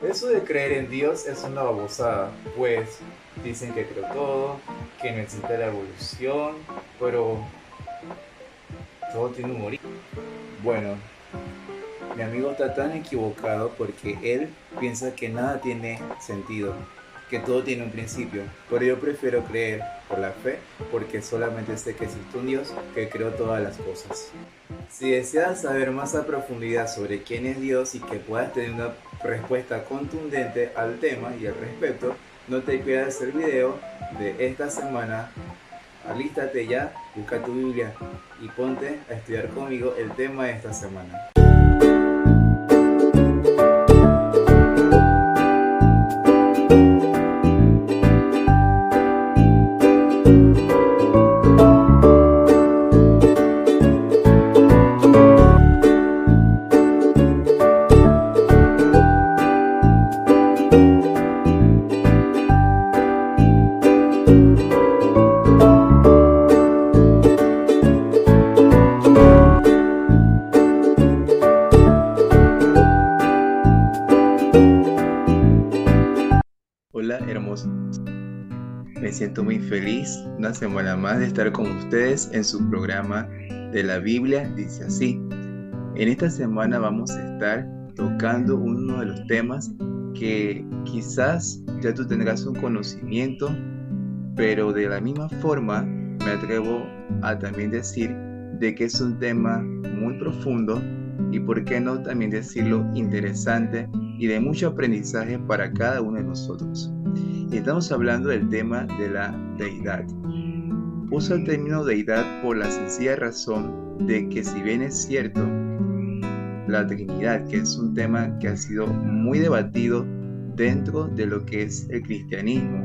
Eso de creer en Dios es una babosada, pues dicen que creó todo, que no existe la evolución, pero todo tiene un origen. Bueno, mi amigo está tan equivocado porque él piensa que nada tiene sentido, que todo tiene un principio, pero yo prefiero creer por la fe porque solamente sé que existe un Dios que creó todas las cosas. Si deseas saber más a profundidad sobre quién es Dios y que puedas tener una respuesta contundente al tema y al respecto, no te pierdas el video de esta semana. Alístate ya, busca tu Biblia y ponte a estudiar conmigo el tema de esta semana. Hola hermosos, me siento muy feliz una semana más de estar con ustedes en su programa de la Biblia dice así. En esta semana vamos a estar tocando uno de los temas que quizás ya tú tendrás un conocimiento, pero de la misma forma me atrevo a también decir de que es un tema muy profundo y por qué no también decirlo interesante y de mucho aprendizaje para cada uno de nosotros. Y estamos hablando del tema de la deidad. Uso el término deidad por la sencilla razón de que, si bien es cierto, la Trinidad, que es un tema que ha sido muy debatido dentro de lo que es el cristianismo,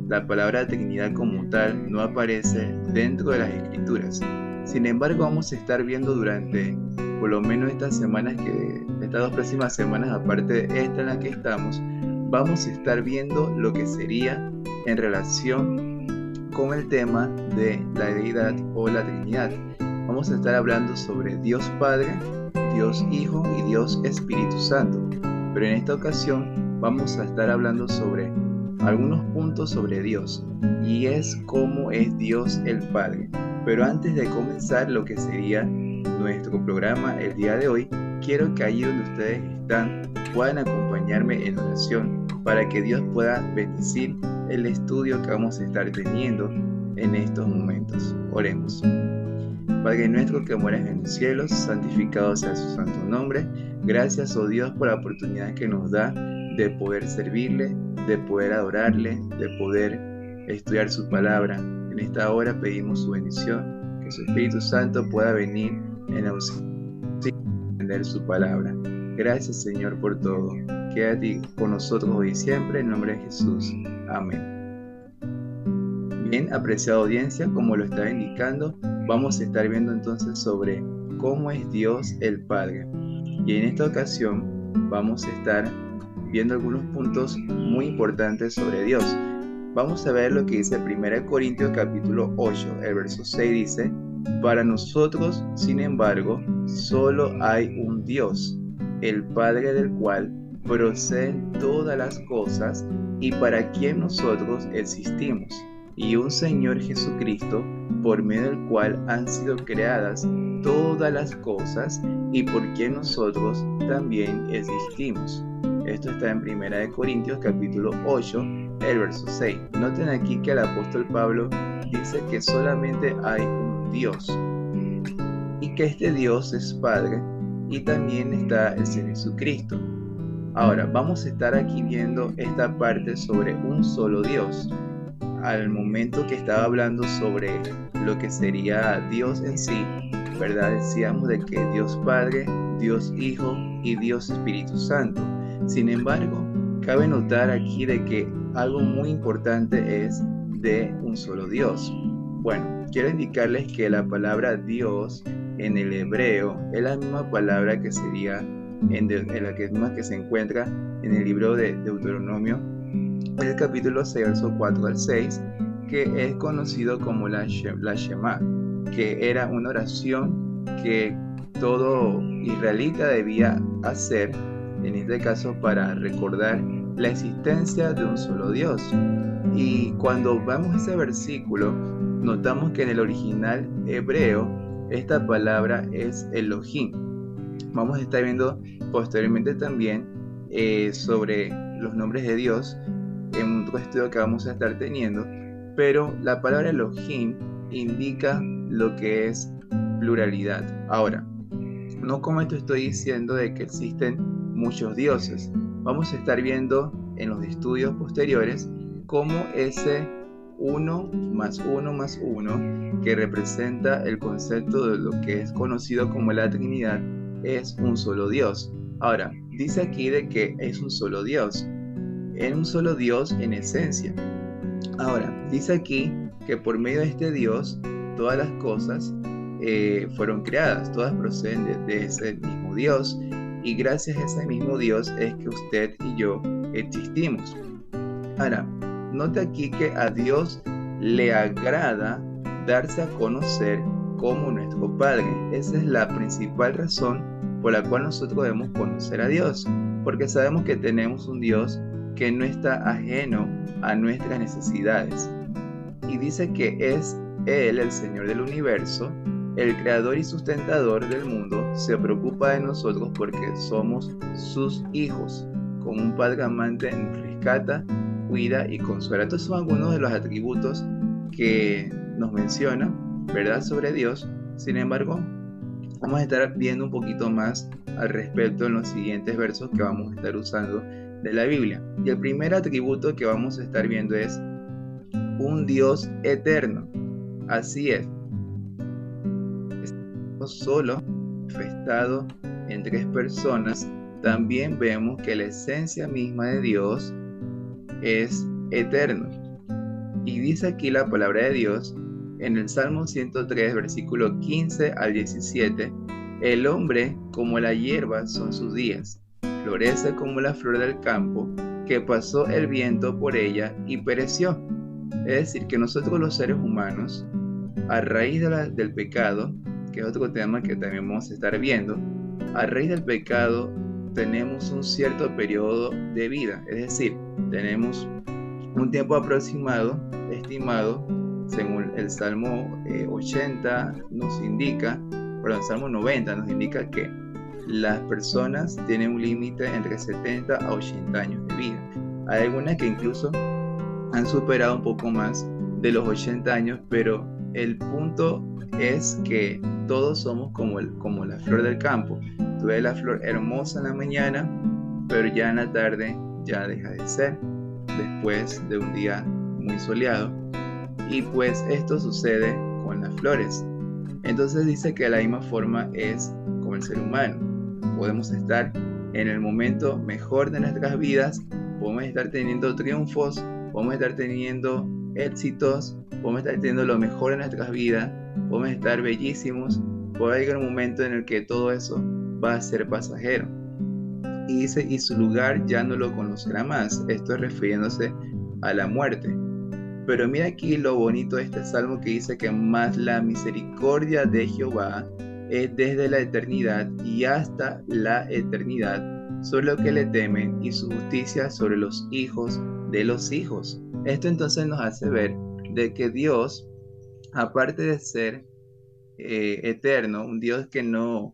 la palabra Trinidad como tal no aparece dentro de las Escrituras. Sin embargo, vamos a estar viendo durante por lo menos estas dos próximas semanas, aparte de esta en la que estamos, vamos a estar viendo lo que sería en relación con el tema de la deidad o la Trinidad. Vamos a estar hablando sobre Dios Padre, Dios Hijo y Dios Espíritu Santo. Pero en esta ocasión vamos a estar hablando sobre algunos puntos sobre Dios, y es cómo es Dios el Padre. Pero antes de comenzar lo que sería nuestro programa el día de hoy, quiero que allí donde ustedes están puedan acompañarme en oración para que Dios pueda bendecir el estudio que vamos a estar teniendo en estos momentos. Oremos. Padre nuestro que moras en los cielos, santificado sea su santo nombre. Gracias, oh Dios, por la oportunidad que nos da de poder servirle, de poder adorarle, de poder estudiar su palabra. En esta hora pedimos su bendición, que su Espíritu Santo pueda venir en auxilio de entender su palabra. Gracias, Señor, por todo. Quédate con nosotros hoy y siempre, en nombre de Jesús. Amén. Bien, apreciada audiencia, como lo estaba indicando, vamos a estar viendo entonces sobre cómo es Dios el Padre. Y en esta ocasión vamos a estar viendo algunos puntos muy importantes sobre Dios. Vamos a ver lo que dice 1 Corintios capítulo 8, el verso 6 dice: para nosotros, sin embargo, solo hay un Dios, el Padre del cual proceden todas las cosas y para quien nosotros existimos, y un Señor Jesucristo, por medio del cual han sido creadas todas las cosas y por quien nosotros también existimos. Esto está en 1 Corintios capítulo 8, el verso 6. Noten aquí que el apóstol Pablo dice que solamente hay un Dios y que este Dios es Padre, y también está el Señor Jesucristo. Ahora, vamos a estar aquí viendo esta parte sobre un solo Dios. Al momento que estaba hablando sobre lo que sería Dios en sí, ¿verdad? Decíamos de que Dios Padre, Dios Hijo y Dios Espíritu Santo. Sin embargo, cabe notar aquí de que algo muy importante es de un solo Dios. Bueno, quiero indicarles que la palabra Dios en el hebreo es la misma palabra que sería en la que se encuentra en el libro de Deuteronomio, el capítulo 6, verso 4 al 6, que es conocido como la Shema, que era una oración que todo israelita debía hacer en este caso para recordar la existencia de un solo Dios. Y cuando vemos ese versículo, notamos que en el original hebreo esta palabra es Elohim. Vamos a estar viendo posteriormente también sobre los nombres de Dios en otro estudio que vamos a estar teniendo, pero la palabra Elohim indica lo que es pluralidad. Ahora, no como esto estoy diciendo de que existen muchos dioses. Vamos a estar viendo en los estudios posteriores cómo ese 1 más 1 más 1, que representa el concepto de lo que es conocido como la Trinidad, es un solo Dios. Ahora, dice aquí de que es un solo Dios. Es un solo Dios en esencia. Ahora, dice aquí que por medio de este Dios, todas las cosas fueron creadas, todas proceden de ese mismo Dios, y gracias a ese mismo Dios es que usted y yo existimos. Ahora, note aquí que a Dios le agrada darse a conocer como nuestro Padre. Esa es la principal razón por la cual nosotros debemos conocer a Dios, porque sabemos que tenemos un Dios que no está ajeno a nuestras necesidades. Y dice que es Él, el Señor del universo, el creador y sustentador del mundo, se preocupa de nosotros porque somos sus hijos. Como un padre amante nos rescata, cuida y consuela. Estos son algunos de los atributos que nos menciona, ¿verdad?, sobre Dios. Sin embargo, vamos a estar viendo un poquito más al respecto en los siguientes versos que vamos a estar usando de la Biblia. Y el primer atributo que vamos a estar viendo es un Dios eterno. Así es. No solo manifestado en tres personas, también vemos que la esencia misma de Dios es eterno. Y dice aquí la palabra de Dios en el Salmo 103, versículo 15 al 17, el hombre como la hierba son sus días, florece como la flor del campo, que pasó el viento por ella y pereció. Es decir, que nosotros los seres humanos, a raíz del pecado, que es otro tema que también vamos a estar viendo, a raíz del pecado tenemos un cierto periodo de vida, es decir, tenemos un tiempo aproximado, estimado, según el Salmo 80 nos indica, perdón, el Salmo 90 nos indica que las personas tienen un límite entre 70 a 80 años de vida. Hay algunas que incluso han superado un poco más de los 80 años, pero el punto es que todos somos como la flor del campo. Tú ves la flor hermosa en la mañana, pero ya en la tarde ya deja de ser, después de un día muy soleado. Y pues esto sucede con las flores. Entonces dice que de la misma forma es como el ser humano. Podemos estar en el momento mejor de nuestras vidas, podemos estar teniendo triunfos, podemos estar teniendo éxitos, podemos estar teniendo lo mejor en nuestras vidas, podemos estar bellísimos, puede llegar un momento en el que todo eso va a ser pasajero. Y dice, y su lugar ya no lo conocerá más. Esto es refiriéndose a la muerte. Pero mira aquí lo bonito de este salmo que dice que más la misericordia de Jehová es desde la eternidad y hasta la eternidad sobre los que le temen, y su justicia sobre los hijos de los hijos. Esto entonces nos hace ver de que Dios, aparte de ser eterno, un Dios que no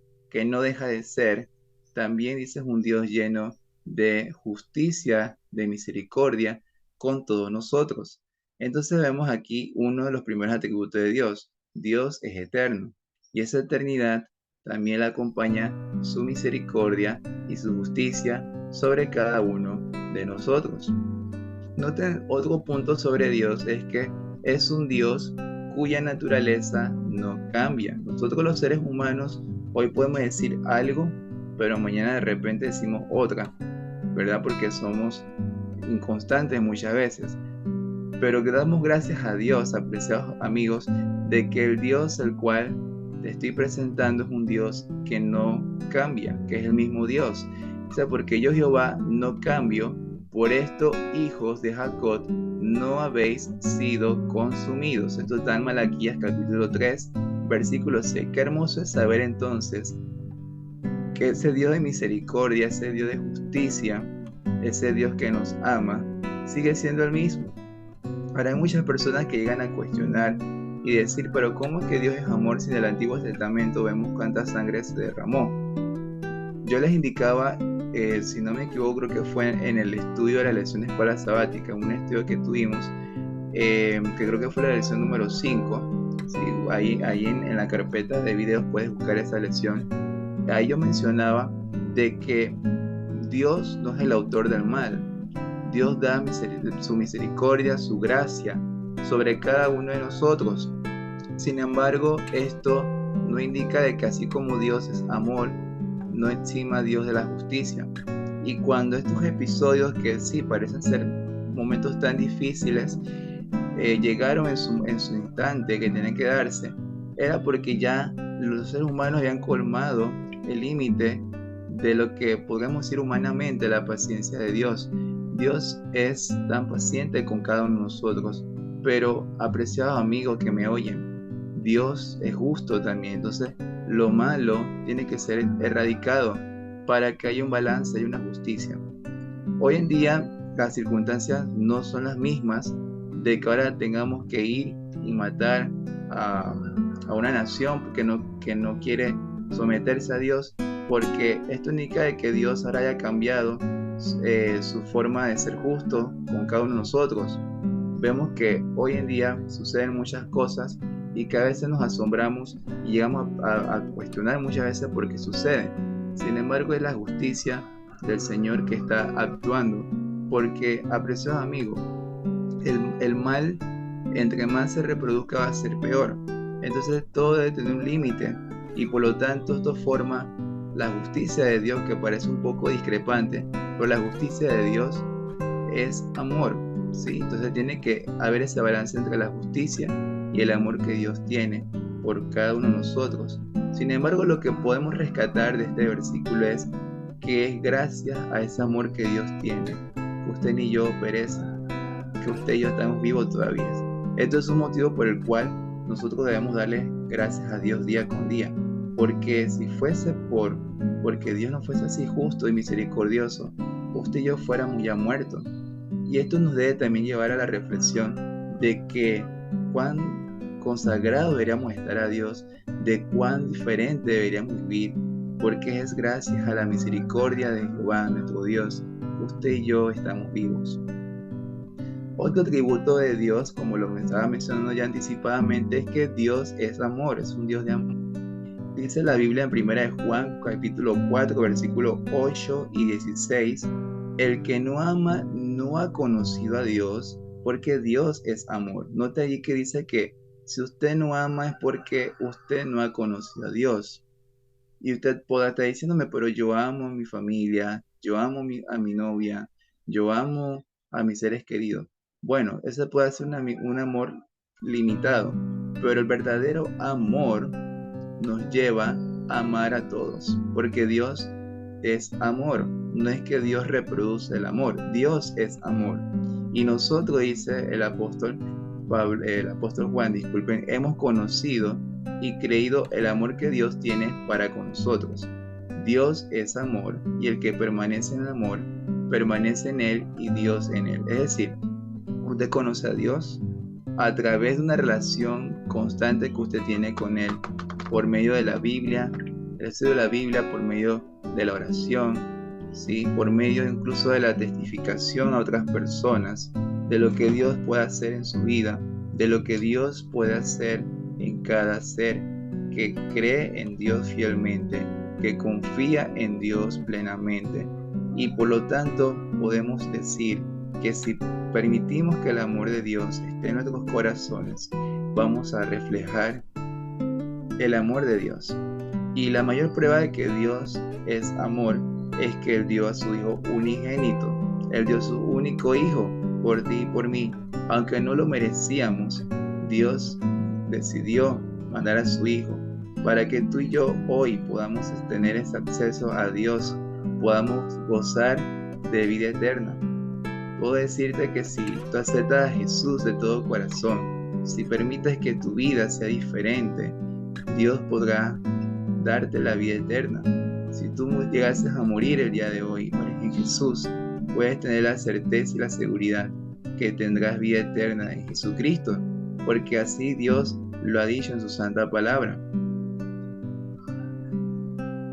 deja de ser, también dice es un Dios lleno de justicia, de misericordia con todos nosotros. Entonces vemos aquí uno de los primeros atributos de Dios. Dios es eterno, y esa eternidad también la acompaña su misericordia y su justicia sobre cada uno de nosotros. Noten otro punto sobre Dios, es que es un Dios cuya naturaleza no cambia. Nosotros los seres humanos hoy podemos decir algo, pero mañana de repente decimos otra, ¿verdad? Porque somos inconstantes muchas veces. Pero damos gracias a Dios, apreciados amigos, de que el Dios al cual te estoy presentando es un Dios que no cambia, que es el mismo Dios. O sea, porque yo, Jehová, no cambio, por esto, hijos de Jacob, no habéis sido consumidos. Esto está en Malaquías capítulo 3, versículo 6. Qué hermoso es saber entonces porque ese Dios de misericordia, ese Dios de justicia, ese Dios que nos ama, sigue siendo el mismo. Ahora hay muchas personas que llegan a cuestionar y decir, pero ¿cómo es que Dios es amor si en el Antiguo Testamento vemos cuánta sangre se derramó? Yo les indicaba, si no me equivoco, creo que fue en el estudio de la lección de escuela sabática, un estudio que tuvimos, que creo que fue la lección número 5. ¿Sí? Ahí en la carpeta de videos puedes buscar esa lección. Ahí yo mencionaba de que Dios no es el autor del mal. Dios da su misericordia, su gracia sobre cada uno de nosotros. Sin embargo, esto no indica de que así como Dios es amor, no exima Dios de la justicia. Y cuando estos episodios, que sí parecen ser momentos tan difíciles, llegaron en su instante que tenían que darse, era porque ya los seres humanos habían colmado el límite de lo que podemos decir humanamente la paciencia de Dios. Dios es tan paciente con cada uno de nosotros, pero apreciados amigos que me oyen, Dios es justo también. Entonces lo malo tiene que ser erradicado para que haya un balance y una justicia. Hoy en día las circunstancias no son las mismas de que ahora tengamos que ir y matar a una nación que no quiere someterse a Dios, porque esto indica de que Dios ahora haya cambiado su forma de ser justo con cada uno de nosotros. Vemos que hoy en día suceden muchas cosas y que a veces nos asombramos y llegamos a cuestionar muchas veces por qué sucede. Sin embargo, es la justicia del Señor que está actuando, porque, apreciados amigos, el mal, entre más se reproduzca, va a ser peor. Entonces todo debe tener un límite, y por lo tanto esto forma la justicia de Dios, que parece un poco discrepante, pero la justicia de Dios es amor, ¿sí? Entonces tiene que haber ese balance entre la justicia y el amor que Dios tiene por cada uno de nosotros. Sin embargo, lo que podemos rescatar de este versículo es que es gracias a ese amor que Dios tiene que usted ni yo perezcan, que usted y yo estamos vivos todavía. Esto es un motivo por el cual nosotros debemos darle gracias a Dios día con día, porque si fuese porque Dios no fuese así justo y misericordioso, usted y yo fuéramos ya muertos. Y esto nos debe también llevar a la reflexión de que cuán consagrados deberíamos estar a Dios, de cuán diferente deberíamos vivir, porque es gracias a la misericordia de Jehová, nuestro Dios, usted y yo estamos vivos. Otro atributo de Dios, como lo estaba mencionando ya anticipadamente, es que Dios es amor, es un Dios de amor. Dice la Biblia en 1 de Juan, capítulo 4, versículos 8 y 16, el que no ama no ha conocido a Dios, porque Dios es amor. Nota allí que dice que si usted no ama es porque usted no ha conocido a Dios. Y usted podrá estar diciéndome, pero yo amo a mi familia, yo amo a mi novia, yo amo a mis seres queridos. Bueno, ese puede ser un amor limitado, pero el verdadero amor nos lleva a amar a todos, porque Dios es amor. No es que Dios reproduce el amor, Dios es amor. Y nosotros, dice el apóstol Juan, hemos conocido y creído el amor que Dios tiene para con nosotros. Dios es amor, y el que permanece en el amor, permanece en él y Dios en él. Es decir, usted conoce a Dios a través de una relación constante que usted tiene con él, por medio de la Biblia, el estudio de la Biblia, por medio de la oración, ¿sí? Por medio incluso de la testificación a otras personas, de lo que Dios puede hacer en su vida, de lo que Dios puede hacer en cada ser que cree en Dios fielmente, que confía en Dios plenamente. Y por lo tanto podemos decir que si permitimos que el amor de Dios esté en nuestros corazones, vamos a reflejar el amor de Dios. Y la mayor prueba de que Dios es amor es que Él dio a su Hijo unigénito. Él dio su único Hijo por ti y por mí. Aunque no lo merecíamos, Dios decidió mandar a su Hijo para que tú y yo hoy podamos tener ese acceso a Dios, podamos gozar de vida eterna. Puedo decirte que si tú aceptas a Jesús de todo corazón, si permites que tu vida sea diferente, Dios podrá darte la vida eterna. Si tú llegases a morir el día de hoy, mueres en Jesús, puedes tener la certeza y la seguridad que tendrás vida eterna en Jesucristo, porque así Dios lo ha dicho en su santa palabra.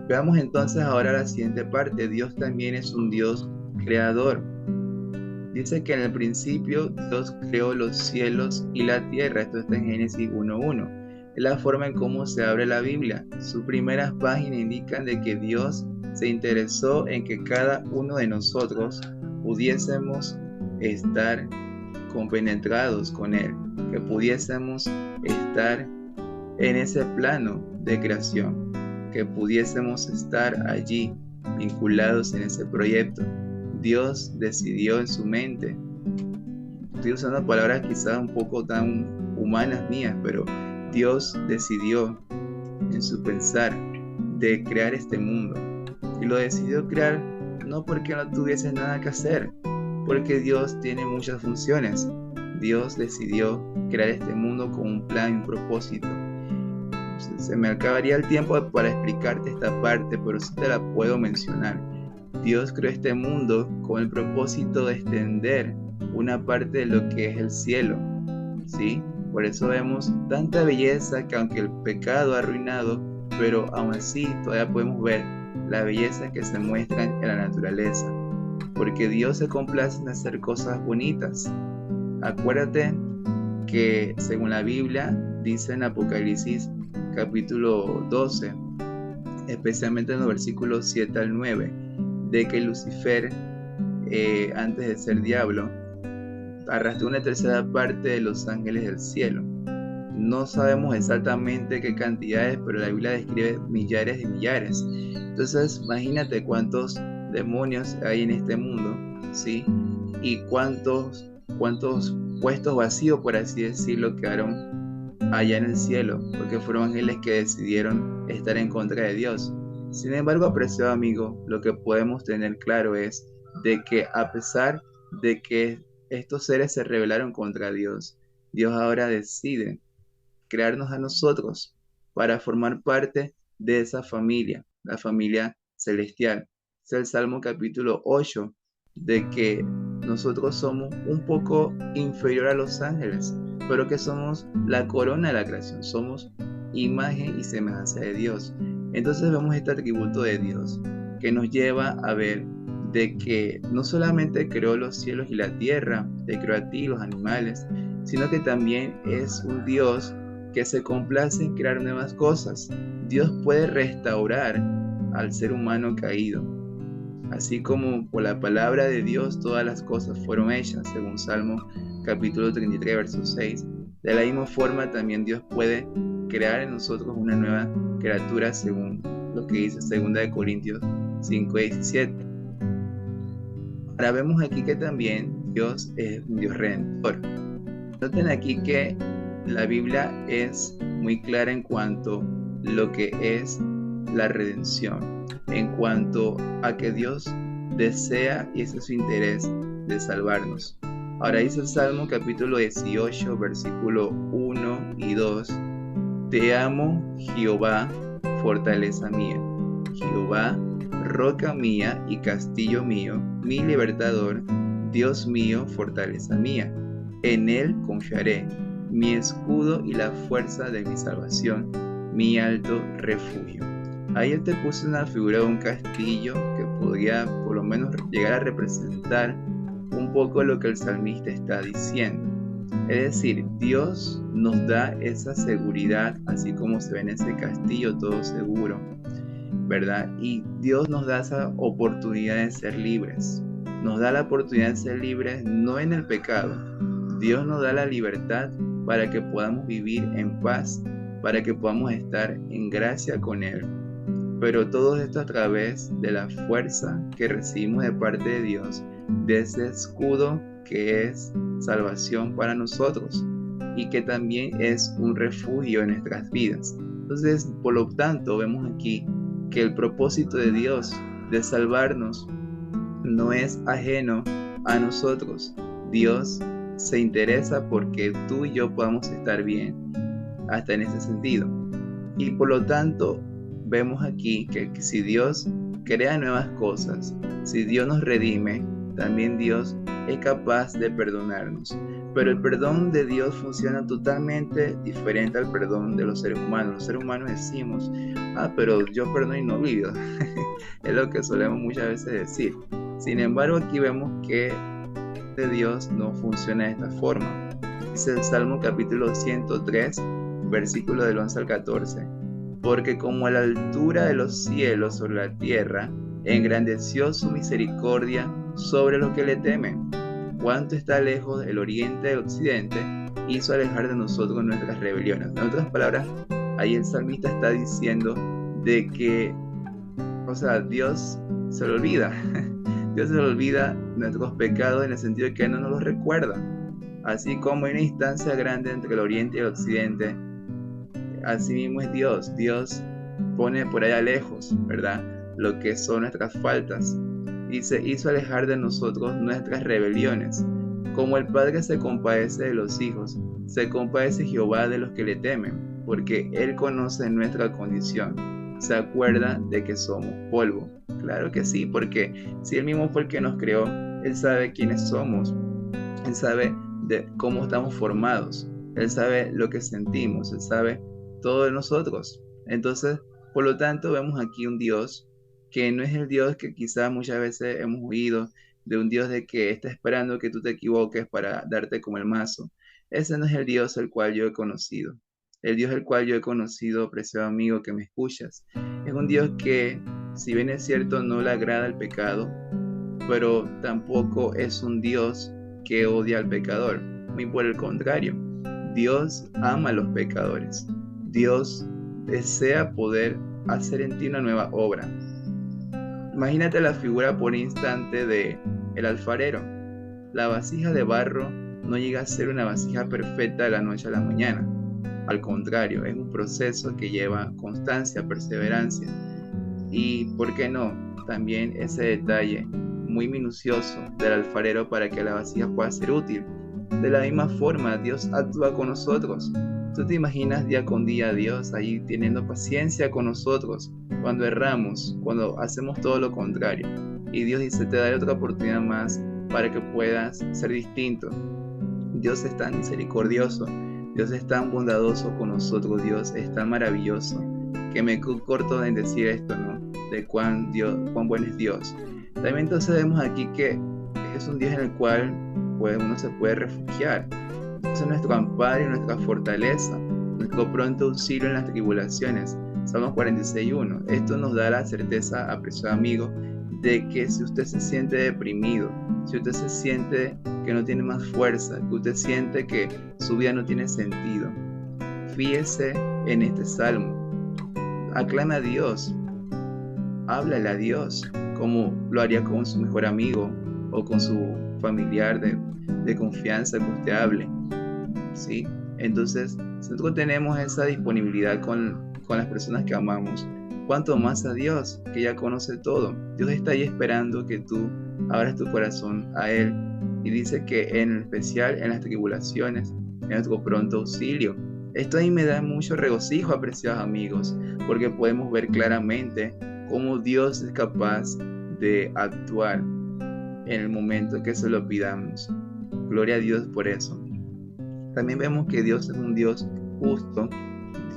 Veamos entonces ahora la siguiente parte. Dios también es un Dios creador. Dice que en el principio Dios creó los cielos y la tierra. Esto está en Génesis 1:1. Es la forma en cómo se abre la Biblia. Sus primeras páginas indican de que Dios se interesó en que cada uno de nosotros pudiésemos estar compenetrados con Él, que pudiésemos estar en ese plano de creación, que pudiésemos estar allí vinculados en ese proyecto. Dios decidió en su mente, estoy usando palabras quizás un poco tan humanas mías, pero Dios decidió en su pensar de crear este mundo, y lo decidió crear no porque no tuviese nada que hacer, porque Dios tiene muchas funciones. Dios decidió crear este mundo con un plan y un propósito. Se me acabaría el tiempo para explicarte esta parte, pero sí te la puedo mencionar. Dios creó este mundo con el propósito de extender una parte de lo que es el cielo, ¿sí? Por eso vemos tanta belleza que aunque el pecado ha arruinado, pero aún así todavía podemos ver la belleza que se muestra en la naturaleza, porque Dios se complace en hacer cosas bonitas. Acuérdate que según la Biblia dice en Apocalipsis capítulo 12, especialmente en los versículos 7 al 9, de que Lucifer, antes de ser diablo, arrastró una tercera parte de los ángeles del cielo. No sabemos exactamente qué cantidades, pero la Biblia describe millares de millares. Entonces, imagínate cuántos demonios hay en este mundo, ¿sí? Y cuántos puestos vacíos, por así decirlo, quedaron allá en el cielo, porque fueron ángeles que decidieron estar en contra de Dios. Sin embargo, apreciado amigo, lo que podemos tener claro es de que a pesar de que estos seres se rebelaron contra Dios, Dios ahora decide crearnos a nosotros para formar parte de esa familia, la familia celestial. Es el Salmo capítulo 8, de que nosotros somos un poco inferior a los ángeles, pero que somos la corona de la creación, somos imagen y semejanza de Dios. Entonces vemos este atributo de Dios que nos lleva a ver de que no solamente creó los cielos y la tierra, te creó a ti, los animales, sino que también es un Dios que se complace en crear nuevas cosas. Dios puede restaurar al ser humano caído. Así como por la palabra de Dios todas las cosas fueron hechas, según Salmo capítulo 33, verso 6. De la misma forma también Dios puede crear en nosotros una nueva criatura, según lo que dice 2 Corintios 5:17. Ahora vemos aquí que también Dios es un Dios redentor. Noten aquí que la Biblia es muy clara en cuanto a lo que es la redención, en cuanto a que Dios desea y ese es su interés de salvarnos. Ahora dice el Salmo capítulo 18, versículo 1 y 2. Te amo, Jehová, fortaleza mía. Jehová, roca mía y castillo mío, mi libertador, Dios mío, fortaleza mía. En él confiaré, mi escudo y la fuerza de mi salvación, mi alto refugio. Ahí él te puso una figura de un castillo que podría por lo menos llegar a representar un poco lo que el salmista está diciendo. Es decir, Dios nos da esa seguridad, así como se ve en ese castillo todo seguro, ¿verdad? Y Dios nos da esa oportunidad de ser libres. Nos da la oportunidad de ser libres no en el pecado. Dios nos da la libertad para que podamos vivir en paz, para que podamos estar en gracia con Él. Pero todo esto a través de la fuerza que recibimos de parte de Dios, de ese escudo que es salvación para nosotros y que también es un refugio en nuestras vidas. Entonces, por lo tanto, vemos aquí que el propósito de Dios de salvarnos no es ajeno a nosotros. Dios se interesa porque tú y yo podamos estar bien, hasta en ese sentido. Y por lo tanto, vemos aquí que si Dios crea nuevas cosas, si Dios nos redime, también Dios es capaz de perdonarnos. Pero el perdón de Dios funciona totalmente diferente al perdón de los seres humanos. Los seres humanos decimos, pero yo perdono y no olvido. Es lo que solemos muchas veces decir. Sin embargo, aquí vemos que de Dios no funciona de esta forma. Dice el Salmo capítulo 103, versículo del 11 al 14. Porque como a la altura de los cielos sobre la tierra, engrandeció su misericordia sobre los que le temen. Cuánto está lejos el oriente del occidente, hizo alejar de nosotros nuestras rebeliones. En otras palabras, ahí el salmista está diciendo de que, Dios se le olvida. Dios se le olvida nuestros pecados en el sentido de que no nos los recuerda. Así como hay una distancia grande entre el oriente y el occidente, así mismo es Dios. Dios pone por allá lejos, ¿verdad?, lo que son nuestras faltas. Y se hizo alejar de nosotros nuestras rebeliones. Como el Padre se compadece de los hijos, se compadece Jehová de los que le temen, porque Él conoce nuestra condición. Se acuerda de que somos polvo. Claro que sí, porque si Él mismo fue el que nos creó, Él sabe quiénes somos. Él sabe de cómo estamos formados. Él sabe lo que sentimos. Él sabe todo de nosotros. Entonces, por lo tanto, vemos aquí un Dios que no es el Dios que quizás muchas veces hemos oído, de un Dios de que está esperando que tú te equivoques para darte como el mazo. Ese no es el Dios el cual yo he conocido. El Dios el cual yo he conocido, preciado amigo que me escuchas, es un Dios que, si bien es cierto, no le agrada el pecado, pero tampoco es un Dios que odia al pecador. Muy por el contrario, Dios ama a los pecadores. Dios desea poder hacer en ti una nueva obra. Imagínate la figura por instante de el alfarero. La vasija de barro no llega a ser una vasija perfecta de la noche a la mañana. Al contrario, es un proceso que lleva constancia, perseverancia. Y, ¿por qué no?, también ese detalle muy minucioso del alfarero para que la vasija pueda ser útil. De la misma forma, Dios actúa con nosotros. ¿Tú te imaginas día con día a Dios ahí teniendo paciencia con nosotros cuando erramos, cuando hacemos todo lo contrario? Y Dios dice, te daré otra oportunidad más para que puedas ser distinto. Dios es tan misericordioso, Dios es tan bondadoso con nosotros, Dios es tan maravilloso, que me corto en decir esto, ¿no? De cuán bueno es Dios. También entonces vemos aquí que es un Dios en el cual uno se puede refugiar. Dios es nuestro amparo y nuestra fortaleza, nuestro pronto auxilio en las tribulaciones. Salmos 46:1. Esto nos da la certeza, apreciado amigo, de que si usted se siente deprimido, si usted se siente que no tiene más fuerza, que usted siente que su vida no tiene sentido, fíjese en este salmo. Aclame a Dios, háblale a Dios, como lo haría con su mejor amigo o con su familiar de confianza que usted hable, ¿sí? Entonces, si nosotros tenemos esa disponibilidad con las personas que amamos, cuanto más a Dios, que ya conoce todo. Dios está ahí esperando que tú abras tu corazón a Él, y dice que en especial en las tribulaciones, en nuestro pronto auxilio. Esto ahí me da mucho regocijo, apreciados amigos, porque podemos ver claramente cómo Dios es capaz de actuar en el momento que se lo pidamos. Gloria a Dios por eso. También vemos que Dios es un Dios justo.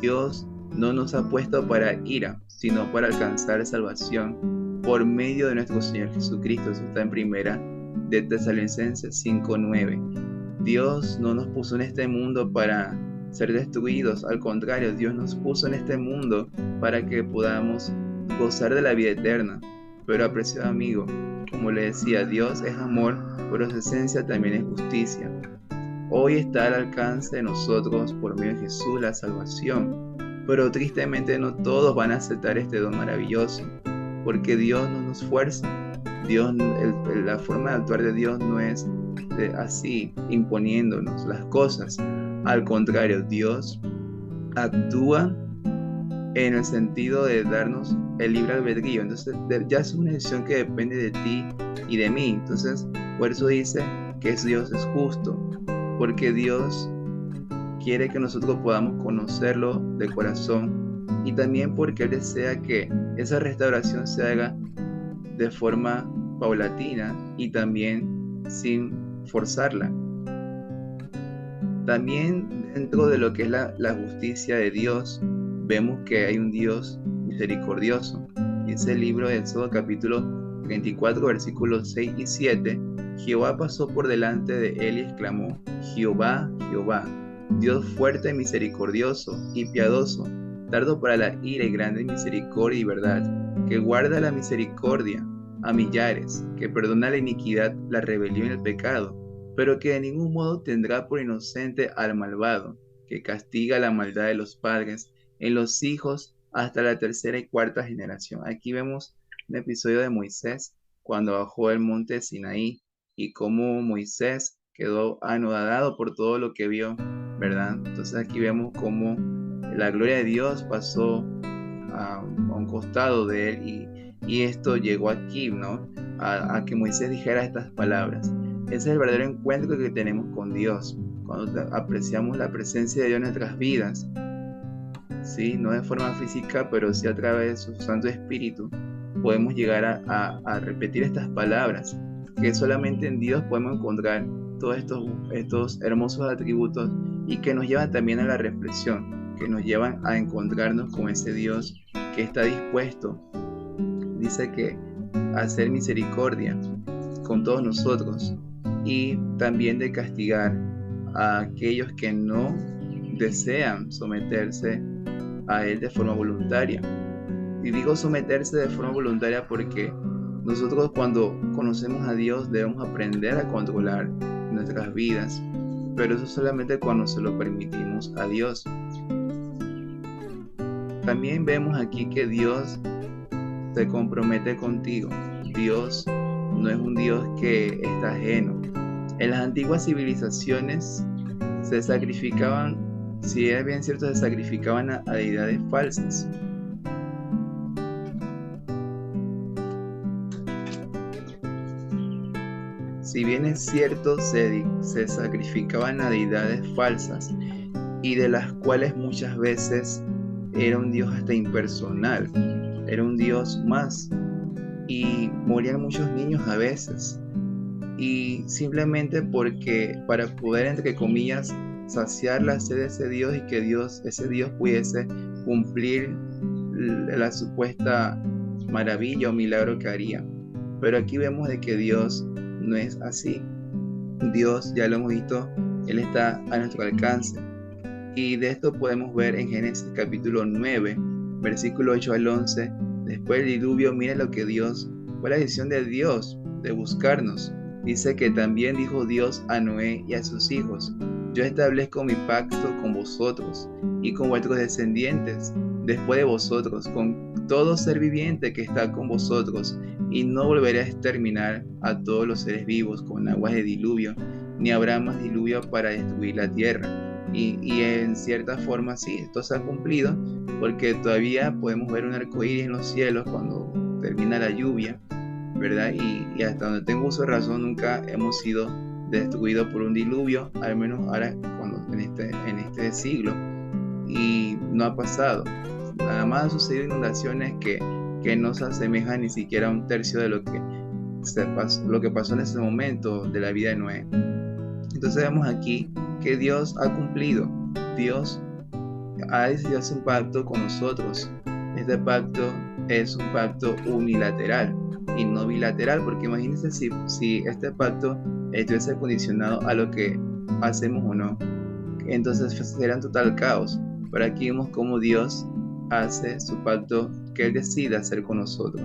Dios no nos ha puesto para ira, sino para alcanzar salvación por medio de nuestro Señor Jesucristo. Eso está en primera de Tesalonicenses 5:9. Dios no nos puso en este mundo para ser destruidos. Al contrario, Dios nos puso en este mundo para que podamos gozar de la vida eterna. Pero, apreciado amigo, como le decía, Dios es amor, pero su esencia también es justicia. Hoy está al alcance de nosotros por medio de Jesús la salvación, pero tristemente no todos van a aceptar este don maravilloso, porque Dios no nos fuerza. La forma de actuar de Dios no es así, imponiéndonos las cosas. Al contrario, Dios actúa en el sentido de darnos el libre albedrío. Entonces ya es una decisión que depende de ti y de mí. Entonces, por eso dice que Dios es justo, porque Dios quiere que nosotros podamos conocerlo de corazón y también porque Él desea que esa restauración se haga de forma paulatina y también sin forzarla. También dentro de lo que es la justicia de Dios, vemos que hay un Dios misericordioso. Dice el libro de Éxodo capítulo 34, versículos 6 y 7, Jehová pasó por delante de él y exclamó, Jehová, Jehová, Dios fuerte, misericordioso y piadoso, tardo para la ira y grande en misericordia y verdad, que guarda la misericordia a millares, que perdona la iniquidad, la rebelión y el pecado, pero que de ningún modo tendrá por inocente al malvado, que castiga la maldad de los padres en los hijos hasta la tercera y cuarta generación. Aquí vemos un episodio de Moisés cuando bajó del monte Sinaí y cómo Moisés quedó anodado por todo lo que vio, ¿verdad? Entonces aquí vemos cómo la gloria de Dios pasó a un costado de él y esto llegó aquí, ¿no? A que Moisés dijera estas palabras. Ese es el verdadero encuentro que tenemos con Dios, cuando apreciamos la presencia de Dios en nuestras vidas, ¿sí? No de forma física, pero sí a través de su Santo Espíritu, podemos llegar a repetir estas palabras, que solamente en Dios podemos encontrar todos estos hermosos atributos y que nos llevan también a la reflexión, que nos llevan a encontrarnos con ese Dios que está dispuesto, dice que a hacer misericordia con todos nosotros y también de castigar a aquellos que no desean someterse a Él de forma voluntaria. Y digo someterse de forma voluntaria porque nosotros cuando conocemos a Dios debemos aprender a controlar nuestras vidas, pero eso solamente cuando se lo permitimos a Dios. También vemos aquí que Dios se compromete contigo. Dios no es un Dios que está ajeno. En las antiguas civilizaciones se sacrificaban, si es bien cierto, se sacrificaban a deidades falsas. Si bien es cierto, se sacrificaban a deidades falsas y de las cuales muchas veces era un Dios hasta impersonal, era un Dios más y morían muchos niños a veces y simplemente porque para poder, entre comillas, saciar la sed de ese Dios y que ese Dios pudiese cumplir la supuesta maravilla o milagro que haría. Pero aquí vemos de que Dios no es así. Dios, ya lo hemos visto, Él está a nuestro alcance. Y de esto podemos ver en Génesis capítulo 9, versículo 8 al 11. Después del diluvio, mira lo que fue la decisión de Dios de buscarnos. Dice que también dijo Dios a Noé y a sus hijos, yo establezco mi pacto con vosotros y con vuestros descendientes después de vosotros, con todo ser viviente que está con vosotros, y no volveré a exterminar a todos los seres vivos con aguas de diluvio, ni habrá más diluvio para destruir la tierra. Y en cierta forma sí, esto se ha cumplido, porque todavía podemos ver un arco iris en los cielos cuando termina la lluvia, ¿verdad? Y hasta donde tengo uso de razón, nunca hemos sido destruidos por un diluvio, al menos ahora en este siglo, y no ha pasado. Nada más han sucedido inundaciones que no se asemejan ni siquiera a un tercio de lo que pasó en ese momento de la vida de Noé. Entonces vemos aquí que Dios ha cumplido. Dios ha decidido hacer un pacto con nosotros. Este pacto es un pacto unilateral y no bilateral, porque imagínense si este pacto estuviese condicionado a lo que hacemos o no, entonces sería un total caos. Pero aquí vemos cómo Dios hace su pacto que Él decide hacer con nosotros.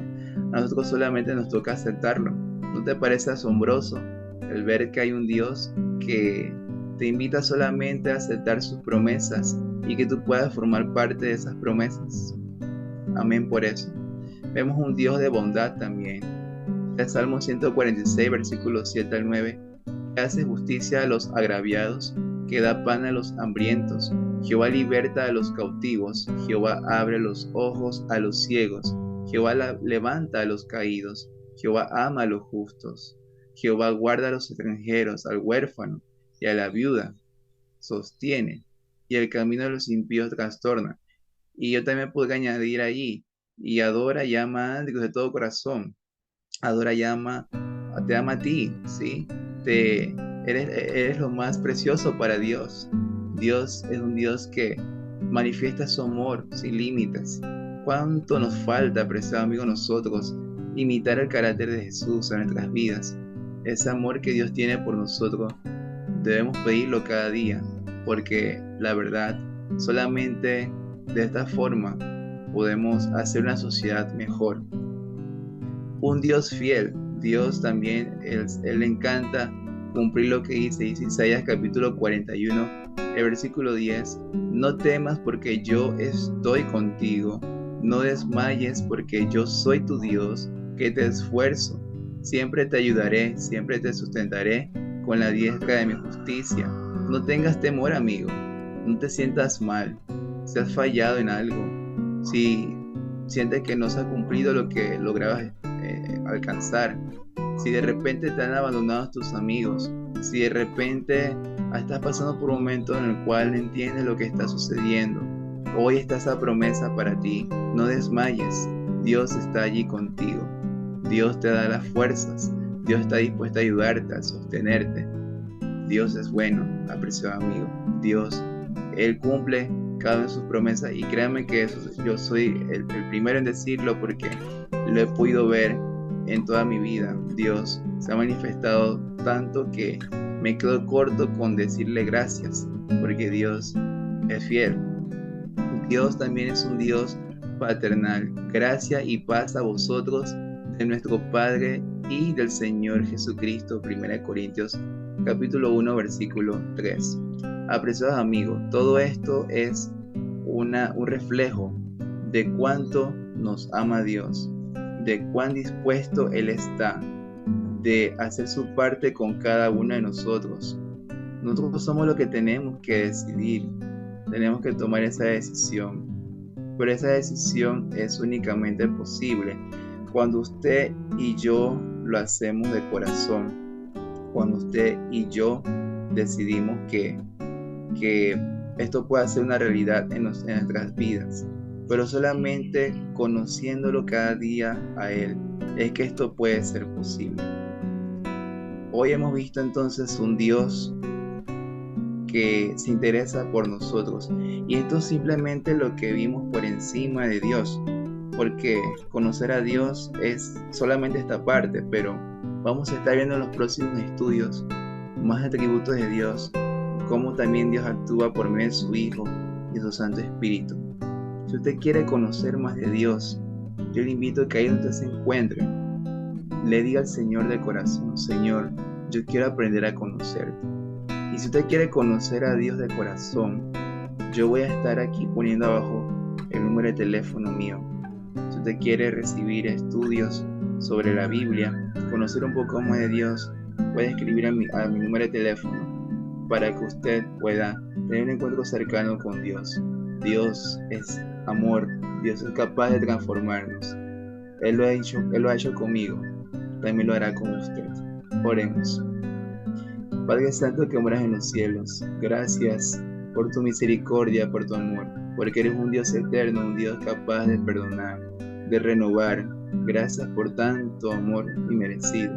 A nosotros solamente nos toca aceptarlo. ¿No te parece asombroso el ver que hay un Dios que te invita solamente a aceptar sus promesas y que tú puedas formar parte de esas promesas? Amén por eso. Vemos un Dios de bondad también. El Salmo 146, versículos 7 al 9, que hace justicia a los agraviados, que da pan a los hambrientos. Jehová liberta a los cautivos, Jehová abre los ojos a los ciegos, Jehová levanta a los caídos, Jehová ama a los justos, Jehová guarda a los extranjeros, al huérfano y a la viuda, sostiene, y el camino de los impíos trastorna. Y yo también puedo añadir allí, y adora y ama a Dios de todo corazón. Adora y ama, te ama a ti, ¿sí? Eres lo más precioso para Dios. Dios es un Dios que manifiesta su amor sin límites. ¿Cuánto nos falta, preciado amigo, nosotros imitar el carácter de Jesús en nuestras vidas? Ese amor que Dios tiene por nosotros, debemos pedirlo cada día, porque la verdad, solamente de esta forma podemos hacer una sociedad mejor. Un Dios fiel. Dios también, él le encanta cumplir lo que dice Isaías capítulo 41, el versículo 10. No temas porque yo estoy contigo. No desmayes porque yo soy tu Dios, que te esfuerzo. Siempre te ayudaré, siempre te sustentaré con la diestra de mi justicia. No tengas temor, amigo. No te sientas mal. Si has fallado en algo, si sientes que no se ha cumplido lo que lograbas alcanzar, si de repente te han abandonado tus amigos, si de repente estás pasando por un momento en el cual no entiendes lo que está sucediendo, hoy está esa promesa para ti. No desmayes. Dios está allí contigo. Dios te da las fuerzas. Dios está dispuesto a ayudarte, a sostenerte. Dios es bueno, apreciado amigo. Dios, Él cumple cada una de sus promesas, y créanme que eso, yo soy el primero en decirlo, porque lo he podido ver en toda mi vida. Dios se ha manifestado tanto que me quedo corto con decirle gracias, porque Dios es fiel. Dios también es un Dios paternal. Gracia y paz a vosotros de nuestro Padre y del Señor Jesucristo. 1 Corintios capítulo 1 versículo 3. Apreciados amigos, todo esto es un reflejo de cuánto nos ama Dios, de cuán dispuesto Él está de hacer su parte con cada uno de nosotros. Nosotros somos los que tenemos que decidir, tenemos que tomar esa decisión, pero esa decisión es únicamente posible cuando usted y yo lo hacemos de corazón, cuando usted y yo decidimos que esto pueda ser una realidad en nuestras vidas, pero solamente conociéndolo cada día a Él es que esto puede ser posible. Hoy hemos visto entonces un Dios que se interesa por nosotros, y esto es simplemente lo que vimos por encima de Dios, porque conocer a Dios es solamente esta parte, pero vamos a estar viendo en los próximos estudios más atributos de Dios, cómo también Dios actúa por medio de su Hijo y su Santo Espíritu. Si usted quiere conocer más de Dios, yo le invito a que ahí donde se encuentre, le diga al Señor de corazón: Señor, yo quiero aprender a conocerte. Y si usted quiere conocer a Dios de corazón, yo voy a estar aquí poniendo abajo el número de teléfono mío. Si usted quiere recibir estudios sobre la Biblia, conocer un poco más de Dios, puede escribir a mi número de teléfono para que usted pueda tener un encuentro cercano con Dios. Dios es amor, Dios es capaz de transformarnos. Él lo ha hecho conmigo, también lo hará con usted. Oremos. Padre Santo que moras en los cielos, gracias por tu misericordia, por tu amor, porque eres un Dios eterno, un Dios capaz de perdonar, de renovar. Gracias por tanto amor inmerecido.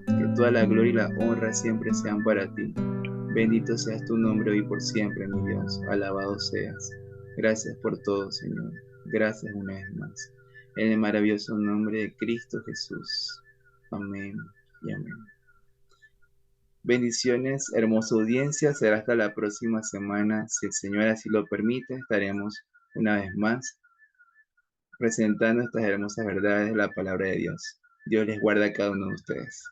Que toda la gloria y la honra siempre sean para ti. Bendito seas tu nombre hoy y por siempre, mi Dios. Alabado seas. Gracias por todo, Señor. Gracias una vez más. En el maravilloso nombre de Cristo Jesús. Amén y amén. Bendiciones, hermosa audiencia. Será hasta la próxima semana. Si el Señor así lo permite, estaremos una vez más presentando estas hermosas verdades de la palabra de Dios. Dios les guarda a cada uno de ustedes.